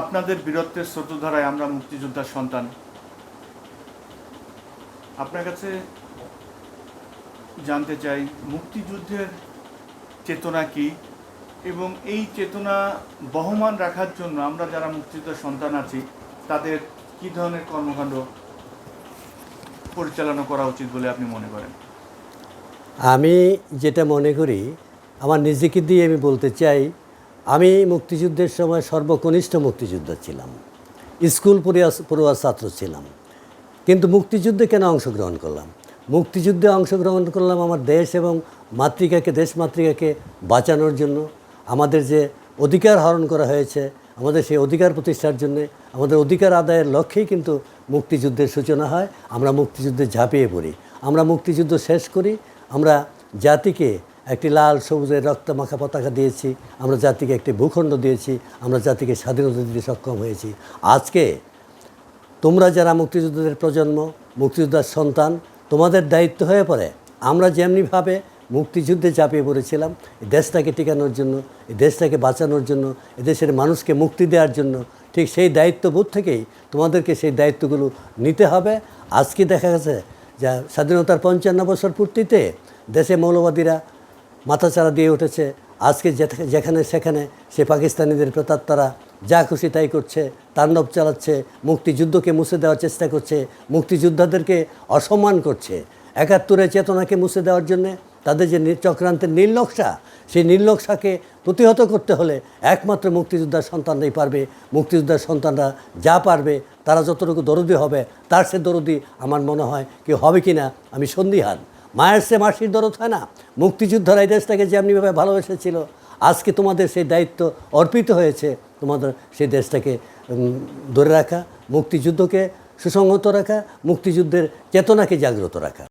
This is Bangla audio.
আপনাদের বীরত্বের স্রোতধারায় আমরা মুক্তিযোদ্ধার সন্তান। আপনার কাছে জানতে চাই মুক্তিযুদ্ধের চেতনা কী এবং এই চেতনা বহমান রাখার জন্য আমরা যারা মুক্তিযোদ্ধার সন্তান আছি তাদের কী ধরনের কর্মকাণ্ড পরিচালনা করা উচিত বলে আপনি মনে করেন? আমি যেটা মনে করি, আমার নিজেকে দিয়ে আমি বলতে চাই, আমি মুক্তিযুদ্ধের সময় সর্বকনিষ্ঠ মুক্তিযোদ্ধা ছিলাম, স্কুল পড়ুয়া ছাত্র ছিলাম। কিন্তু মুক্তিযুদ্ধে কেন অংশগ্রহণ করলাম? মুক্তিযুদ্ধে অংশগ্রহণ করলাম আমার দেশ এবং মাতৃকাকে, দেশ মাতৃকাকে বাঁচানোর জন্য। আমাদের যে অধিকার হরণ করা হয়েছে, আমাদের সেই অধিকার প্রতিষ্ঠার জন্যে, আমাদের অধিকার আদায়ের লক্ষ্যেই কিন্তু মুক্তিযুদ্ধের সূচনা হয়। আমরা মুক্তিযুদ্ধে ঝাঁপিয়ে পড়ি, আমরা মুক্তিযুদ্ধ শেষ করি। আমরা জাতিকে একটি লাল সবুজের রক্তমাখা পতাকা দিয়েছি, আমরা জাতিকে একটি ভূখণ্ড দিয়েছি, আমরা জাতিকে স্বাধীনতা দিতে সক্ষম হয়েছি। আজকে তোমরা যারা মুক্তিযোদ্ধাদের প্রজন্ম, মুক্তিযোদ্ধার সন্তান, তোমাদের দায়িত্ব হয়ে পড়ে আমরা যেমনিভাবে মুক্তিযুদ্ধে ঝাঁপিয়ে পড়েছিলাম এই দেশটাকে টিকানোর জন্য, এই দেশটাকে বাঁচানোর জন্য, এদেশের মানুষকে মুক্তি দেওয়ার জন্য, ঠিক সেই দায়িত্ববোধ থেকেই তোমাদেরকে সেই দায়িত্বগুলো নিতে হবে। আজকে দেখা গেছে যে স্বাধীনতার 55 বছর পূর্তিতে দেশে মৌলবাদীরা মাথাচাড়া দিয়ে উঠেছে। আজকে যেখানে সেখানে সে পাকিস্তানিদের প্রেতাত্মারা যা খুশি তাই করছে, তাণ্ডব চালাচ্ছে, মুক্তিযুদ্ধকে মুছে দেওয়ার চেষ্টা করছে, মুক্তিযোদ্ধাদেরকে অসম্মান করছে। 71-এর চেতনাকে মুছে দেওয়ার জন্যে তাদের যে চক্রান্তের নীল নকশা, সেই নীল নকশাকে প্রতিহত করতে হলে একমাত্র মুক্তিযোদ্ধার সন্তানরাই পারবে। মুক্তিযোদ্ধার সন্তানরা যা পারবে, তারা যতটুকু দরদি হবে, তার সে দরদি আমার মনে হয় কেউ হবে কি না আমি সন্দিহান। মায়ের সে মাসির দরদ হয় না। মুক্তিযোদ্ধারা এই দেশটাকে যেমনিভাবে ভালোবেসেছিল, আজকে তোমাদের সেই দায়িত্ব অর্পিত হয়েছে, তোমাদের সেই দেশটাকে ধরে রাখা, মুক্তিযুদ্ধকে সুসংহত রাখা, মুক্তিযুদ্ধের চেতনাকে জাগ্রত রাখা।